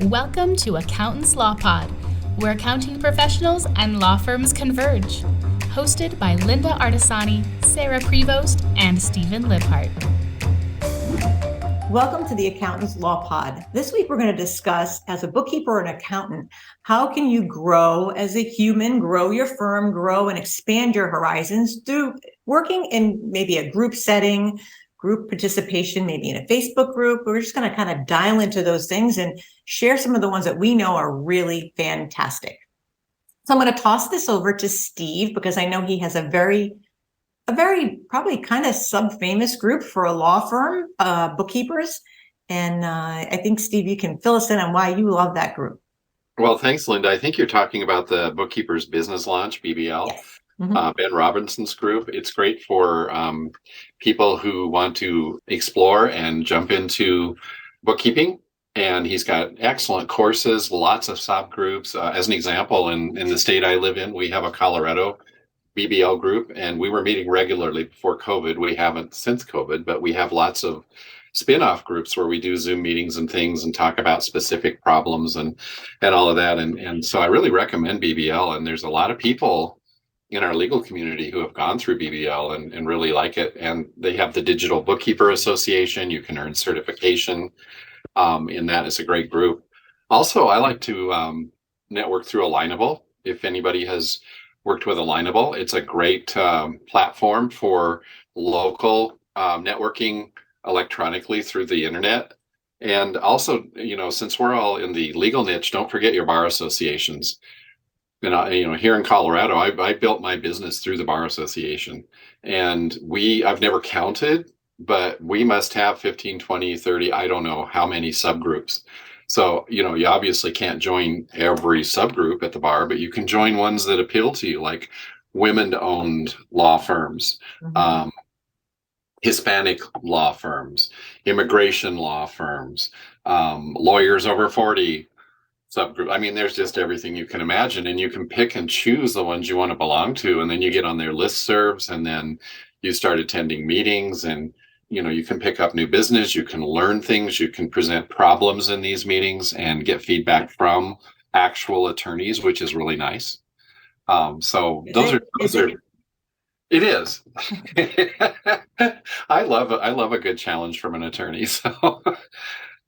Welcome to Accountants Law Pod, where accounting professionals and law firms converge. Hosted by Linda Artisani, Sarah Prevost, and Stephen Libhart. Welcome to the Accountants Law Pod. This week we're going to discuss, as a bookkeeper or an accountant, how can you grow as a human, grow your firm, grow and expand your horizons through working in maybe a group setting, group participation, maybe in a Facebook group. We're just going to kind of dial into those things and share some of the ones that we know are really fantastic. So I'm going to toss this over to Steve because I know he has a very probably kind of sub-famous group for a law firm, bookkeepers. And I think, Steve, you can fill us in on why you love that group. Well, thanks, Linda. I think you're talking about the Bookkeepers Business Launch, BBL, Yes. Mm-hmm. Ben Robinson's group. It's great for people who want to explore and jump into bookkeeping. And he's got excellent courses, lots of subgroups. As an example, in the state I live in, we have a Colorado BBL group, and we were meeting regularly before COVID. We haven't since COVID, but we have lots of spin-off groups where we do Zoom meetings and things and talk about specific problems and all of that. And so I really recommend BBL. And there's a lot of people in our legal community who have gone through BBL and really like it. And they have the Digital Bookkeeper Association. You can earn certification in that. It's a great group. Also, I like to network through Alignable. If anybody has worked with Alignable, it's a great platform for local networking electronically through the internet. And also, since we're all in the legal niche, don't forget your bar associations. And here in Colorado, I built my business through the bar association, and I've never counted, but we must have 15, 20, 30, I don't know how many subgroups. So, you obviously can't join every subgroup at the bar, but you can join ones that appeal to you, like women-owned law firms, Mm-hmm. Hispanic law firms, immigration law firms, lawyers over 40 subgroup. I mean, there's just everything you can imagine, and you can pick and choose the ones you want to belong to, and then you get on their listservs, and then you start attending meetings, and you can pick up new business, you can learn things, you can present problems in these meetings and get feedback from actual attorneys, which is really nice. So it is. I love a good challenge from an attorney. So,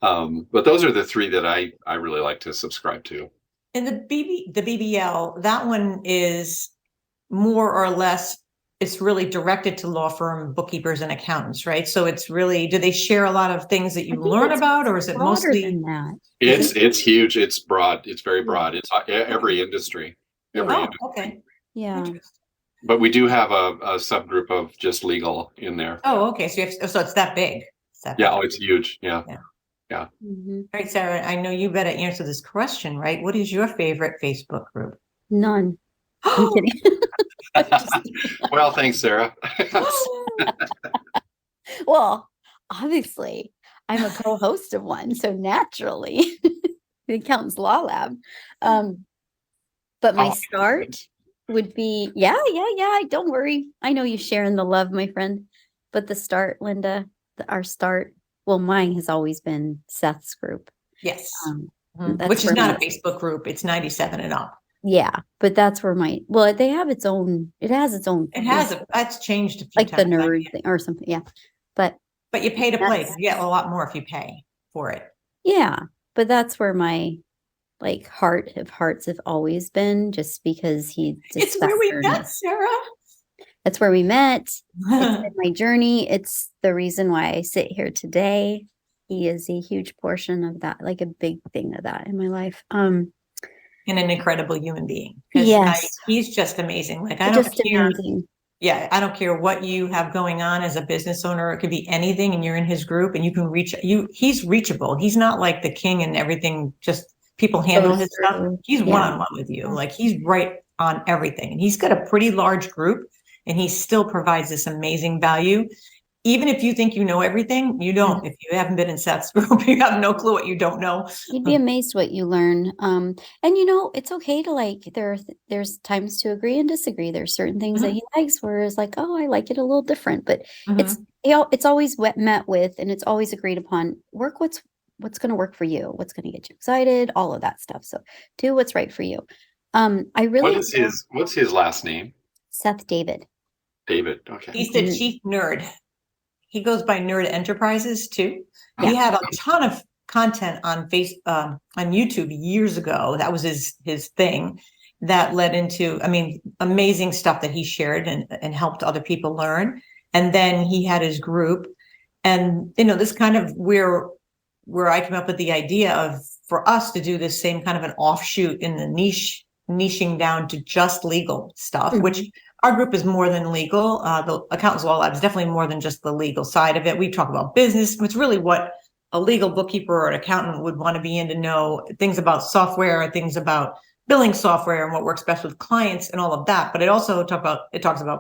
but those are the three that I really like to subscribe to. And the BBL, that one is more or less, it's really directed to law firm bookkeepers and accountants, right? So it's really, do they share a lot of things that you learn about, or is it mostly than that? It's huge. It's broad. It's very broad. It's every industry. Industry. Okay. Yeah. But we do have a subgroup of just legal in there. Oh, okay. So so it's that big. Yeah. Oh, it's huge. Yeah. Mm-hmm. All right, Sarah, I know you better answer this question, right? What is your favorite Facebook group? None. I'm kidding. Well, thanks, Sarah. Well, obviously, I'm a co-host of one, so naturally, the Accountants Law Lab. But my start would be, yeah. Don't worry. I know you sharing the love, my friend. But the start, Linda, our start, well, mine has always been Seth's group. Yes. Which is not a Facebook group. It's 97 and up. Yeah, but that's where it has its own. That's changed a few like times. the nerd thing or something. Yeah. But you pay to play. You get a lot more if you pay for it. Yeah. But that's where my heart of hearts have always been, just because it's where we met, Sarah. That's where we met. It's been my journey. It's the reason why I sit here today. He is a huge portion of that, like a big thing of that in my life. And an incredible human being. Yes. He's just amazing. I don't care. Amazing. Yeah. I don't care what you have going on as a business owner. It could be anything, and you're in his group and you can reach you. He's reachable. He's not like the king and everything. Just people handle his stuff. He's one-on-one with you. He's right on everything. And he's got a pretty large group, and he still provides this amazing value. Even if you think you know everything, you don't. If you haven't been in Seth's group, you have no clue what you don't know. You'd be amazed what you learn. And it's okay to there's times to agree and disagree. There's certain things that he likes, whereas I like it a little different. But it's always met with, and it's always agreed upon. Work what's what's going to work for you, what's going to get you excited, all of that stuff. So do what's right for you. I really what's his last name? Seth David. David. Okay. He's the chief nerd. He goes by Nerd Enterprises too. Yeah. He had a ton of content on on YouTube years ago. That was his thing. That led into, I mean, amazing stuff that he shared and helped other people learn. And then he had his group, and this kind of where I came up with the idea of for us to do this same kind of an offshoot in the niching down to just legal stuff, which our group is more than legal. The Accountants Law Lab is definitely more than just the legal side of it. We talk about business. It's really what a legal bookkeeper or an accountant would want to be in, to know things about software, things about billing software and what works best with clients and all of that. But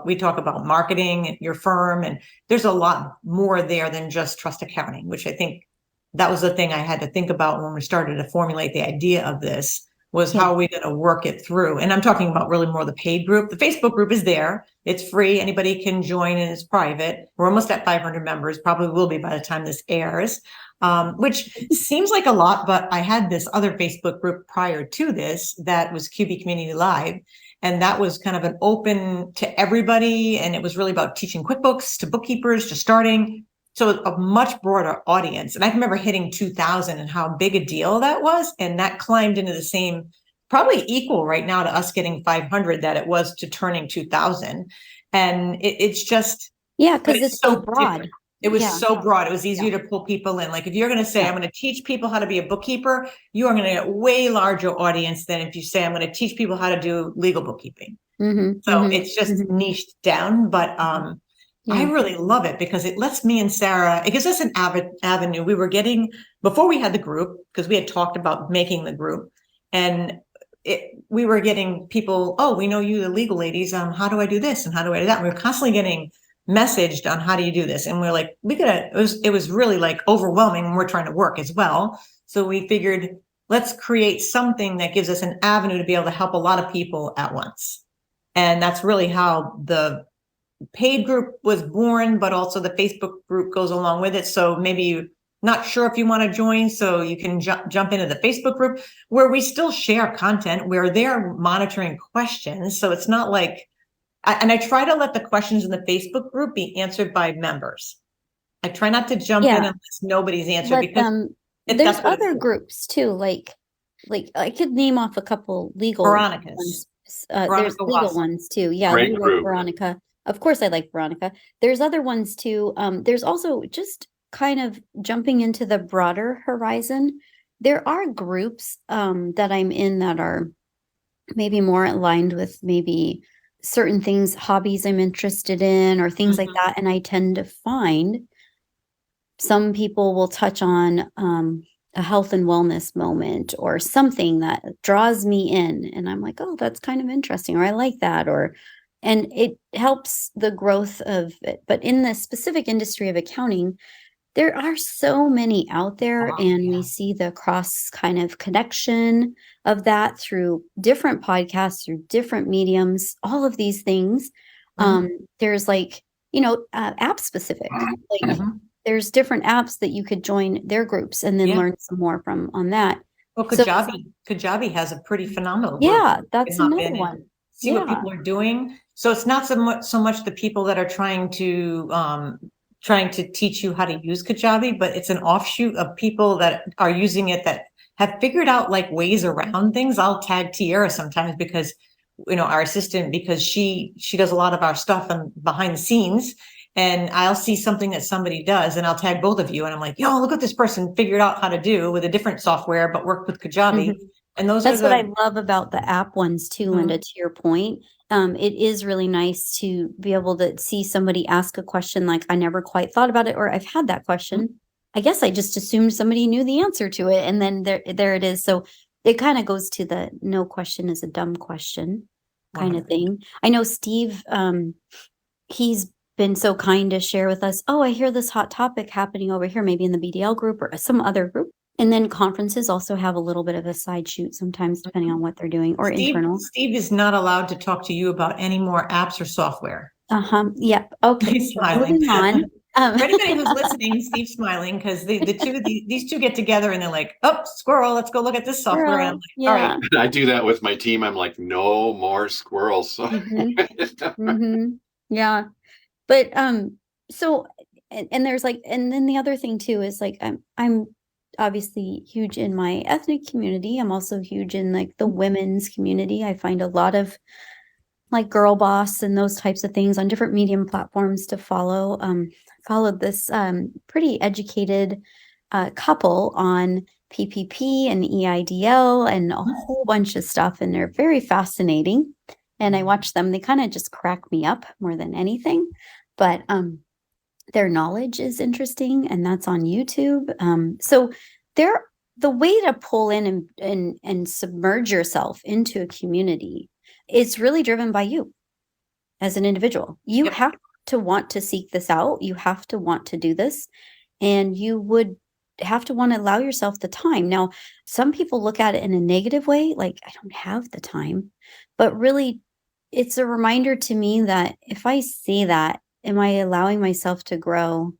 we talk about marketing your firm, and there's a lot more there than just trust accounting, which I think that was the thing I had to think about when we started to formulate the idea of this, was how are we going to work it through? And I'm talking about really more the paid group. The Facebook group is there. It's free. Anybody can join, and it's private. We're almost at 500 members, probably will be by the time this airs, which seems like a lot, but I had this other Facebook group prior to this that was QB Community Live. And that was kind of an open to everybody. And it was really about teaching QuickBooks to bookkeepers, to starting. So a much broader audience. And I can remember hitting 2,000 and how big a deal that was. And that climbed into the same, probably equal right now to us getting 500 that it was to turning 2,000. And it's just. Yeah, because it's so broad. Different. It was so broad. It was easier to pull people in. Like if you're going to say, I'm going to teach people how to be a bookkeeper, you are going to get way larger audience than if you say, I'm going to teach people how to do legal bookkeeping. It's just niched down. But I really love it because it lets me and Sarah, it gives us an avenue. We were getting, before we had the group, because we had talked about making the group, and we were getting people, oh, we know you, the legal ladies, how do I do this? And how do I do that? And we were constantly getting messaged on how do you do this? And we're like, it was really like overwhelming when we're trying to work as well. So we figured, let's create something that gives us an avenue to be able to help a lot of people at once. And that's really how the paid group was born, but also the Facebook group goes along with it. So maybe you're not sure if you want to join, so you can jump into the Facebook group where we still share content, where they're monitoring questions. So it's not like, and I try to let the questions in the Facebook group be answered by members. I try not to jump in unless nobody's answered, because there's other groups too, like I could name off a couple legal Veronica's ones. Veronica There's legal Watson. ones too. Yeah, Great we like group. Veronica. Of course, I like Veronica. There's other ones too. There's also just kind of jumping into the broader horizon. There are groups that I'm in that are maybe more aligned with maybe certain things, hobbies I'm interested in, or things like that. And I tend to find some people will touch on a health and wellness moment or something that draws me in. And I'm like, oh, that's kind of interesting, or I like that, and it helps the growth of it. But in the specific industry of accounting, there are so many out there, and we see the cross kind of connection of that through different podcasts, through different mediums, all of these things. There's like, app specific, like there's different apps that you could join their groups and then learn some more from on that. Well, Kajabi has a pretty phenomenal group. Yeah, that's another one. See what people are doing. So it's not so much the people that are trying to teach you how to use Kajabi, but it's an offshoot of people that are using it that have figured out like ways around things. I'll tag Tiara sometimes because, our assistant, because she does a lot of our stuff behind the scenes, and I'll see something that somebody does and I'll tag both of you. And I'm like, yo, look what this person figured out how to do with a different software, but worked with Kajabi. And that's what I love about the app ones too, Linda, to your point. It is really nice to be able to see somebody ask a question like, I never quite thought about it, or I've had that question. I guess I just assumed somebody knew the answer to it. And then there it is. So it kind of goes to the no question is a dumb question kind of thing. I know Steve, he's been so kind to share with us, oh, I hear this hot topic happening over here, maybe in the BDL group or some other group. And then conferences also have a little bit of a side shoot sometimes, depending on what they're doing, or internal. Steve is not allowed to talk to you about any more apps or software. Yep. Okay. He's smiling. Moving on. For anybody who's listening, Steve's smiling because these two get together and they're like, "Oh, squirrel, let's go look at this software." And I'm like, "All right." I do that with my team. I'm like, no more squirrels. Yeah. But so and there's like, and then the other thing too is like I'm obviously huge in my ethnic community. I'm also huge in like the women's community. I find a lot of like Girl Boss and those types of things on different medium platforms to follow. Followed this pretty educated couple on PPP and EIDL and a whole bunch of stuff, and they're very fascinating. And I watch them; they kind of just crack me up more than anything. But their knowledge is interesting, and that's on YouTube. So the way to pull in and submerge yourself into a community is really driven by you as an individual. You have to want to seek this out. You have to want to do this, and you would have to want to allow yourself the time. Now, some people look at it in a negative way, like I don't have the time, but really it's a reminder to me that if I say that, am I allowing myself to grow?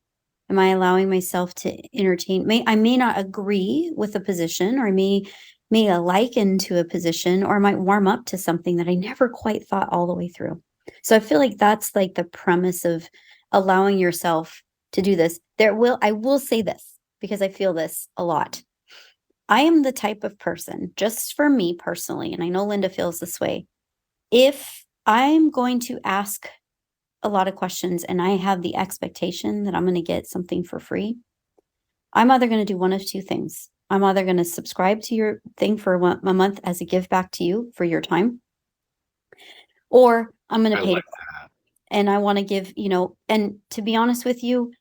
Am I allowing myself to entertain? I may not agree with a position, or may liken to a position, or might warm up to something that I never quite thought all the way through. So I feel like that's like the premise of allowing yourself to do this. I will say this because I feel this a lot. I am the type of person, just for me personally, and I know Linda feels this way. If I'm going to ask a lot of questions and I have the expectation that I'm going to get something for free, I'm either going to do one of two things. I'm either going to subscribe to your thing for a month as a give back to you for your time, or I'm going to pay. And I want to give, and to be honest with you,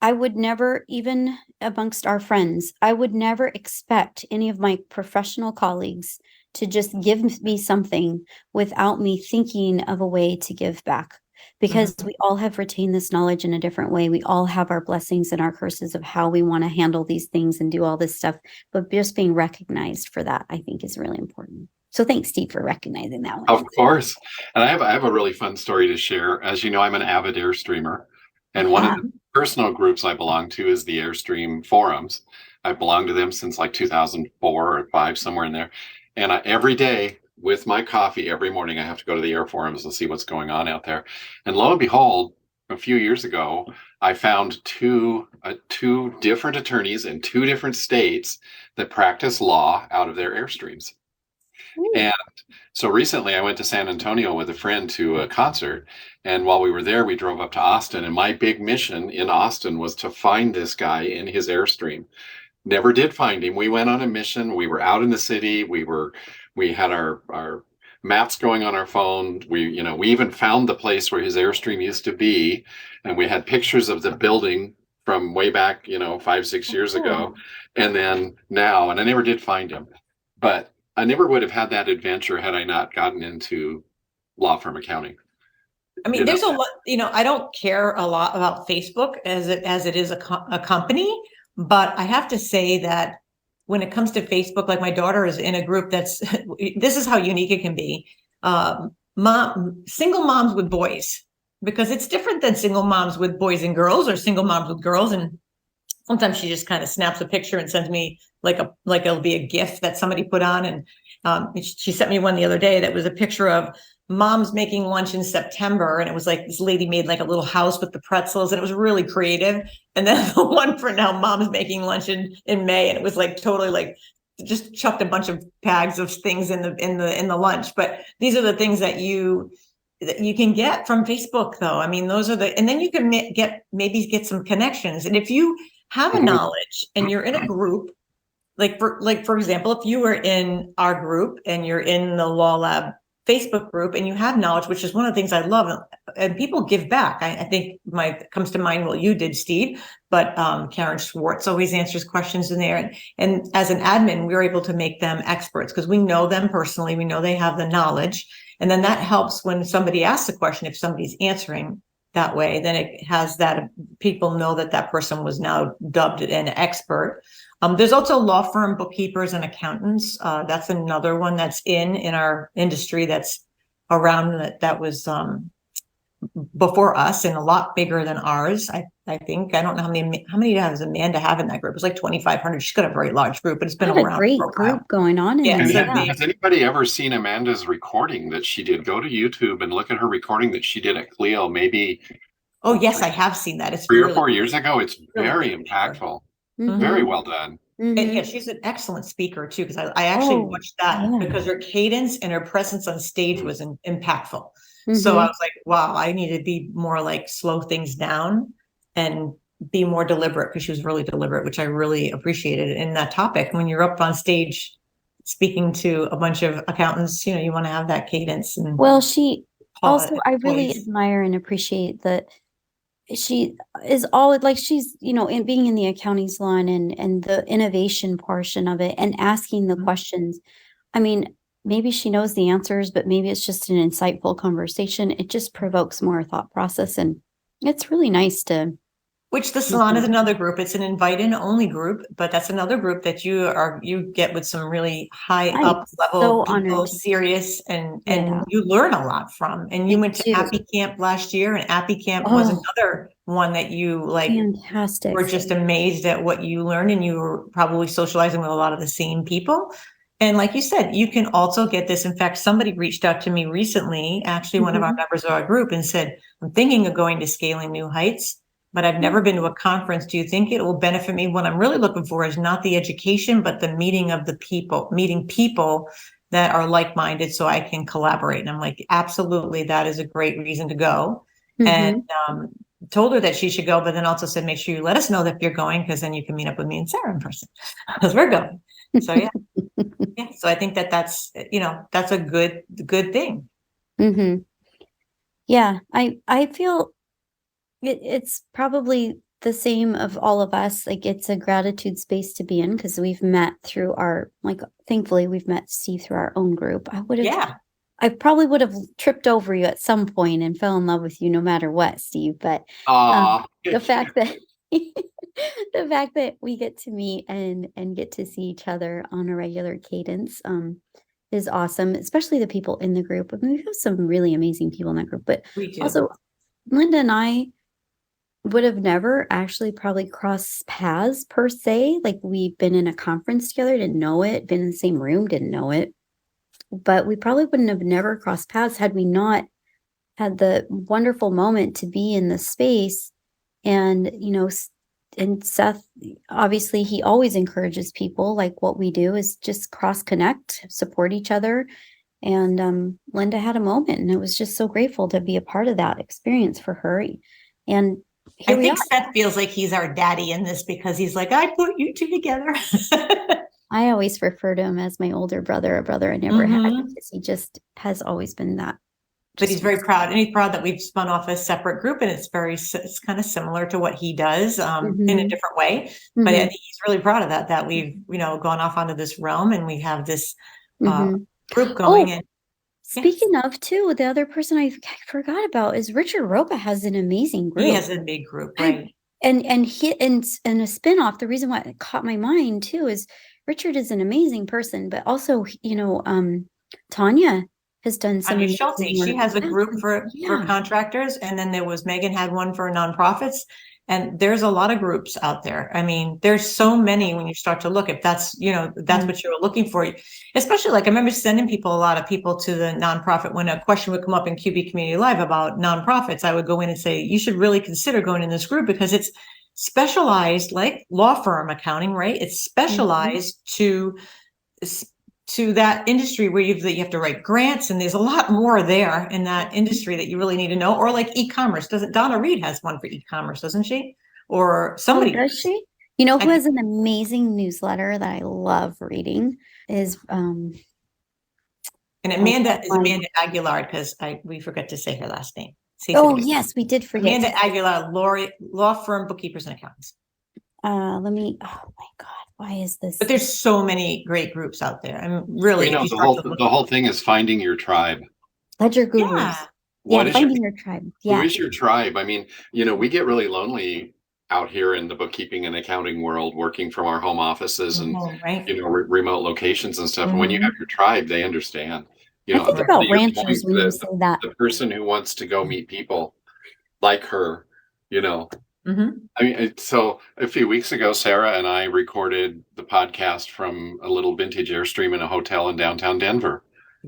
I would never, even amongst our friends, I would never expect any of my professional colleagues to just give me something without me thinking of a way to give back. Because we all have retained this knowledge in a different way. We all have our blessings and our curses of how we want to handle these things and do all this stuff. But just being recognized for that, I think, is really important. So thanks, Steve, for recognizing that one. Of course. And I have a really fun story to share. As you know, I'm an avid Airstreamer. And one of the personal groups I belong to is the Airstream forums. I've belonged to them since like 2004 or 5, somewhere in there. And every day, with my coffee every morning, I have to go to the air forums and see what's going on out there. And lo and behold, a few years ago, I found two different attorneys in 2 different states that practice law out of their Airstreams. And so recently I went to San Antonio with a friend to a concert. And while we were there, we drove up to Austin. And my big mission in Austin was to find this guy in his Airstream. Never did find him. We went on a mission. We were out in the city. We had our maps going on our phone. We even found the place where his Airstream used to be, and we had pictures of the building from way back, 5-6 years ago, and then now. And I never did find him, but I never would have had that adventure had I not gotten into law firm accounting. I mean, there's a lot. I don't care a lot about Facebook as it is a company, but I have to say that when it comes to Facebook, like my daughter is in a group this is how unique it can be. Single moms with boys, because it's different than single moms with boys and girls, or single moms with girls. And sometimes she just kind of snaps a picture and sends me like it'll be a GIF that somebody put on. And she sent me one the other day that was a picture of moms making lunch in September. And it was like this lady made like a little house with the pretzels, and it was really creative. And then the one for now, moms making lunch in May. And it was like totally like just chucked a bunch of bags of things in the lunch. But these are the things that you can get from Facebook, though. I mean, those are and then you can maybe get some connections. And if you have a knowledge and you're in a group, like for example, if you were in our group and you're in the Law Lab Facebook group and you have knowledge, which is one of the things I love, and people give back. I think comes to mind, well, you did, Steve, but Karen Schwartz always answers questions in there. And as an admin, we're able to make them experts because we know them personally. We know they have the knowledge. And then that helps when somebody asks a question, if somebody's answering that way, then it has that people know that person was now dubbed an expert. There's also law firm bookkeepers and accountants. That's another one that's in our industry that's around that was before us and a lot bigger than ours. I think, I don't know how many does Amanda have in that group? It's like 2,500. She's got a very large group, but it's been What a around great for a while. group going on in Yeah, there. it's And a Yeah. big- has anybody ever seen Amanda's recording that she did? Go to YouTube and look at her recording that she did at Clio maybe Oh, yes, I have seen that. It's 3 or really 4 years ago. It's really very good. impactful, Mhm, very well done. And mhm. yeah, she's an excellent speaker too, because I actually Oh, watched that yeah. because her cadence and her presence on stage was impactful. So Mhm. I was like, wow, I need to be more like slow things down and be more deliberate, because she was really deliberate, which I really appreciated in that topic. When you're up on stage speaking to a bunch of accountants, you want to have that cadence and Well, she pause- also, I really poise. admire and appreciate that she is all like, she's, in being in the accounting salon and the innovation portion of it and asking the Mhm. questions. I mean, maybe she knows the answers, but maybe it's just an insightful conversation. It just provokes more thought process, and it's really nice to. Which the salon is another group. It's an invite-in only group, but that's another group that you get with some really high I'm up level so people, honored. serious, and Yeah. you learn a lot from. And you Me went to too. Appy Camp last year, and Appy Camp was Oh. another one that you Fantastic. were just amazed at what you learned, and you were probably socializing with a lot of the same people. And like you said, you can also get this. In fact, somebody reached out to me recently, actually one of our members of our group, and said, I'm thinking of going to Scaling New Heights, but I've never been to a conference. Do you think it will benefit me? What I'm really looking for is not the education, but the meeting of the people, meeting people that are like-minded so I can collaborate. And I'm like, absolutely, that is a great reason to go. Mhm. And told her that she should go, but then also said, make sure you let us know that you're going, because then you can meet up with me and Sarah in person, because we're going. So yeah. Yeah. So I think that's a good thing. Mm-hmm. Yeah, I feel it's probably the same of all of us. Like, it's a gratitude space to be in, because we've met through thankfully we've met Steve through our own group. I probably would have tripped over you at some point and fell in love with you no matter what, Steve. But the fact that the fact that we get to meet and get to see each other on a regular cadence is awesome, especially the people in the group. I mean, we have some really amazing people in that group, but We do. also Linda and I would have never actually probably crossed paths per se. Like, we've been in a conference together, didn't know it, been in the same room, didn't know it. But we probably wouldn't have never crossed paths had we not had the wonderful moment to be in the space. And, and Seth, obviously, he always encourages people. Like, what we do is just cross connect, support each other. And Linda had a moment, and it was just so grateful to be a part of that experience for her. And I think Seth feels like he's our daddy in this, because he's like, I put you two together. I always refer to him as my older brother, a brother I never had, because he just has always been that. But he's very proud, and he's proud that we've spun off a separate group, and it's kind of similar to what he does in a different way. But I think he's really proud of that we've, gone off onto this realm, and we have this group going. And speaking of too, the other person I forgot about is Richard Roca has an amazing group. He has a big group, right? And a spinoff. The reason why it caught my mind too is Richard is an amazing person, but also, Tanya has done some. Tanya Schulte, she has a group for contractors, and then there was Megan had one for nonprofits, and there's a lot of groups out there. I mean, there's so many when you start to look. If that's that's what you're looking for, especially like I remember sending a lot of people to the nonprofit when a question would come up in QB Community Live about nonprofits. I would go in and say, you should really consider going in this group, because it's specialized, like law firm accounting, right? It's specialized to that industry where you have to write grants, and there's a lot more there in that industry that you really need to know. Or like e-commerce, Donna Reed has one for e-commerce, doesn't she? Or somebody. Does she? Who has an amazing newsletter that I love reading is and Amanda is Amanda Aguilar, because we forgot to say her last name. Yes, we did forget. Amanda Aguilar, law firm bookkeepers and accountants. Oh my God, why is this? But there's so many great groups out there. I'm really, the whole thing is finding your tribe. Ledger Gurus. Finding your tribe. Yeah. Who is your tribe? I mean, we get really lonely out here in the bookkeeping and accounting world, working from our home offices and remote locations and stuff. And when you have your tribe, they understand. I think about ranchers when you say that. The person who wants to go meet people like her, you know. Mhm. I mean, so a few weeks ago, Sarah and I recorded the podcast from a little vintage Airstream in a hotel in downtown Denver.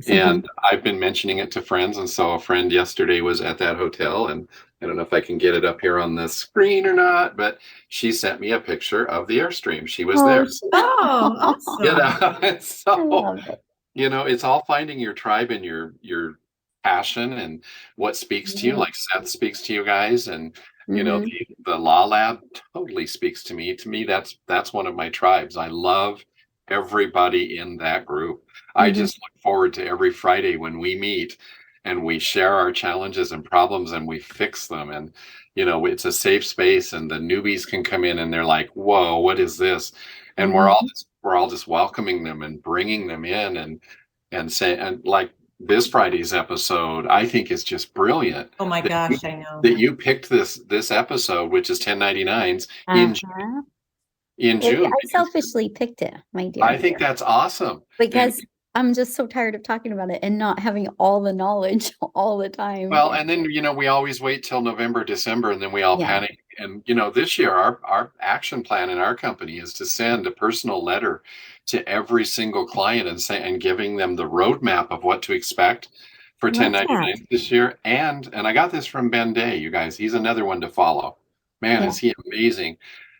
And I've been mentioning it to friends. And so a friend yesterday was at that hotel, and I don't know if I can get it up here on the screen or not, but she sent me a picture of the Airstream. She was there. Oh, awesome. You know, I so, love it. you know, it's all finding your tribe and your passion and what speaks to you, like Seth speaks to you guys. And, you know, Mhm. the Law Lab totally speaks to me. To me, that's one of my tribes. I love everybody in that group. I Mhm. just look forward to every Friday when we meet and we share our challenges and problems and we fix them. And, you know, it's a safe space and the newbies can come in and they're like, whoa, what is this? And Mhm. we're all just welcoming them and bringing them in and say, and like this Friday's episode, I think is just brilliant Oh my that gosh, I know. you picked this episode, which is 1099s Uh-huh. in June. I selfishly picked it, my dear. I think that's awesome. Because I'm just so tired of talking about it and not having all the knowledge all the time. Well, and then, you know, we always wait till November, December, and then we all Yeah. panic. And, you know, this year, our action plan in our company is to send a personal letter to every single client and giving them the roadmap of what to expect for Love 1099 that. this year. And I got this from Ben Day, you guys. He's another one to follow. Man, Yeah. is he amazing.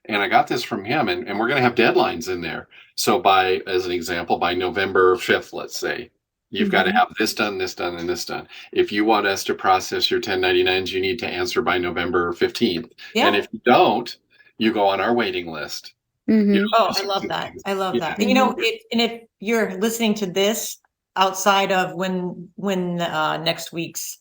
And I got this from him, and we're going to have deadlines in there. So as an example, by November 5th, let's say, you've got to Mhm. have this done, and this done. If you want us to process your 1099s, you need to answer by November 15th. And Yeah. if you don't, you go on our waiting list. Mhm. You know, Oh, I just- love that. I love that. Mhm. And, you know, if you're listening to this outside of when next week's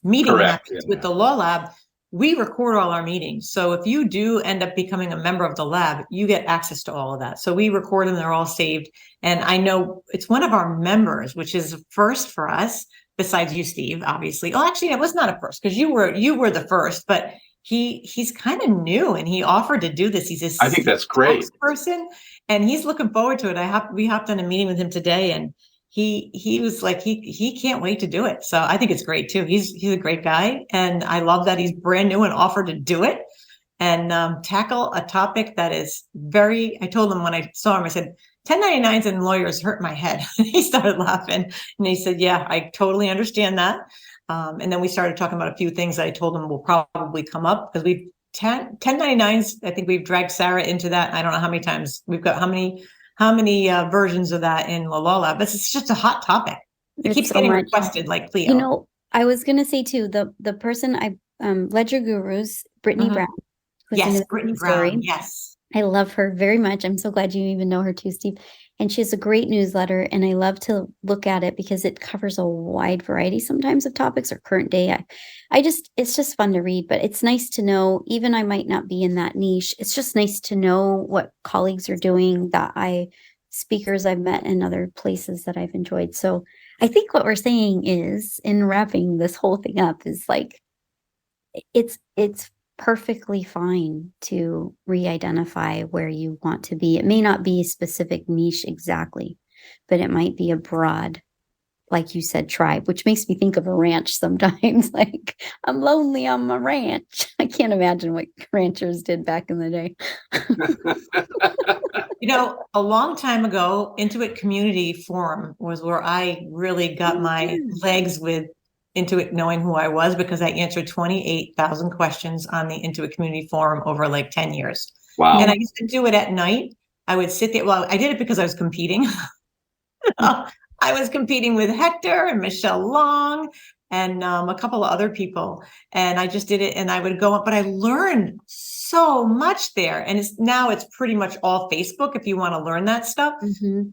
meeting Correct. happens with the Law Lab, we record all our meetings. So if you do end up becoming a member of the lab, you get access to all of that. So we record them, they're all saved. And I know it's one of our members, which is a first for us, besides you, Steve, obviously. Oh, actually, it was not a first because you were the first, but he's kind of new and he offered to do this. He's a I think that's great. person and he's looking forward to it. We hopped on a meeting with him today and he was like, he can't wait to do it. So I think it's great too. He's a great guy. And I love that he's brand new and offered to do it and tackle a topic that is I told him when I saw him, I said, 1099s and lawyers hurt my head. He started laughing and he said, yeah, I totally understand that. And then we started talking about a few things that I told him will probably come up because 1099s, I think we've dragged Sarah into that. I don't know how many times we've got, how many versions of that in La La Lab, but it's just a hot topic. It keeps getting requested like Cleo. You know, I was going to say too, the person Ledger Gurus, Brittany Brown. Yes, Brittany Brown. Yes. I love her very much. I'm so glad you even know her too, Steve. And she has a great newsletter and I love to look at it because it covers a wide variety sometimes of topics or current day. It's just fun to read, but it's nice to know, even I might not be in that niche. It's just nice to know what colleagues are doing speakers I've met in other places that I've enjoyed. So I think what we're saying is, in wrapping this whole thing up, is like, it's perfectly fine to re-identify where you want to be. It may not be a specific niche exactly, but it might be a broad, like you said, tribe, which makes me think of a ranch sometimes. Like, I'm lonely on my ranch. I can't imagine what ranchers did back in the day. You know, a long time ago, Intuit Community Forum was where I really got my legs with Intuit knowing who I was because I answered 28,000 questions on the Intuit Community Forum over like 10 years. Wow. And I used to do it at night. I would sit there. Well, I did it because I was competing. I was competing with Hector and Michelle Long and a couple of other people. And I just did it and I would go up, but I learned so much there. And now it's pretty much all Facebook if you want to learn that stuff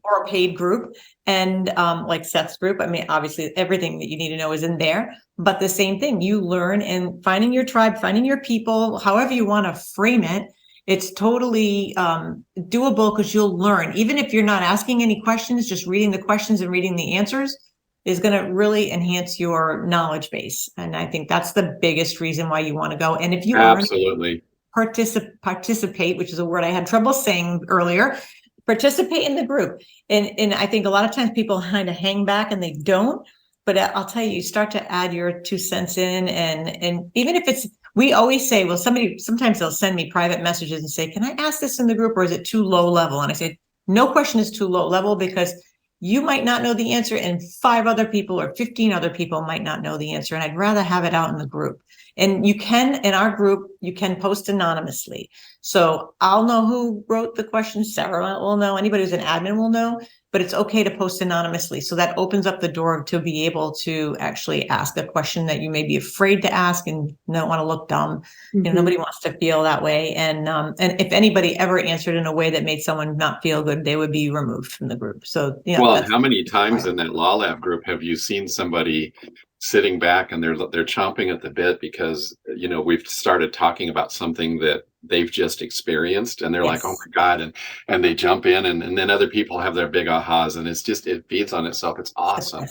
or a paid group. And like Seth's group, I mean, obviously everything that you need to know is in there, but the same thing, you learn and finding your tribe, finding your people, however you want to frame it. It's totally doable because you'll learn. Even if you're not asking any questions, just reading the questions and reading the answers is going to really enhance your knowledge base. And I think that's the biggest reason why you want to go. And if you absolutely participate, which is a word I had trouble saying earlier, participate in the group. And I think a lot of times people kind of hang back and they don't. But I'll tell you start to add your 2 cents in, and even if it's, we always say, well, sometimes they'll send me private messages and say, can I ask this in the group, or is it too low level? And I say, no question is too low level, because you might not know the answer, and 5 other people or 15 other people might not know the answer. And I'd rather have it out in the group. And you can, in our group, you can post anonymously. So I'll know who wrote the question. Sarah will know. Anybody who's an admin will know. But it's okay to post anonymously. So that opens up the door to be able to actually ask a question that you may be afraid to ask and don't want to look dumb. You know, nobody wants to feel that way. And if anybody ever answered in a way that made someone not feel good, they would be removed from the group. So, you know, well, how many times in that Law Lab group have you seen somebody sitting back and they're chomping at the bit because, you know, we've started talking about something that they've just experienced, and they're like, oh my God, and they jump in, and then other people have their big ahas, and it's just, it feeds on itself. It's awesome.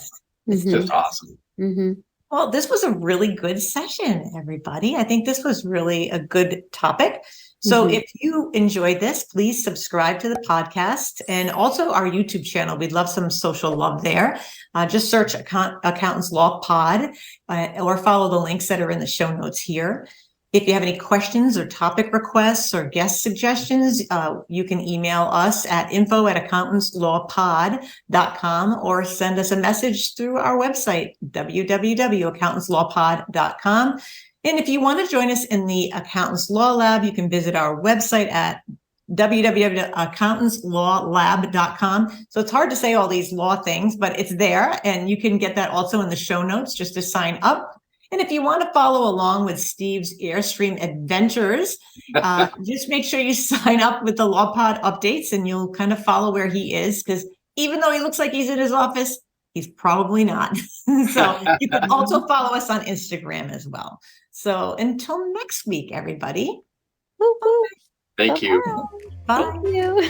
It's just awesome. Well, this was a really good session, everybody. I think this was really a good topic. So if you enjoyed this, please subscribe to the podcast and also our YouTube channel. We'd love some social love there. Just search Accountants Law Pod, or follow the links that are in the show notes here. If you have any questions or topic requests or guest suggestions, you can email us at info@accountantslawpod.com, or send us a message through our website, www.accountantslawpod.com. And if you want to join us in the Accountants Law Lab, you can visit our website at www.accountantslawlab.com. So it's hard to say all these law things, but it's there. And you can get that also in the show notes just to sign up. And if you want to follow along with Steve's Airstream adventures, just make sure you sign up with the Law Pod updates, and you'll kind of follow where he is, because even though he looks like he's in his office, he's probably not. So you can also follow us on Instagram as well. So until next week, everybody. Thank you. Bye. Thank you.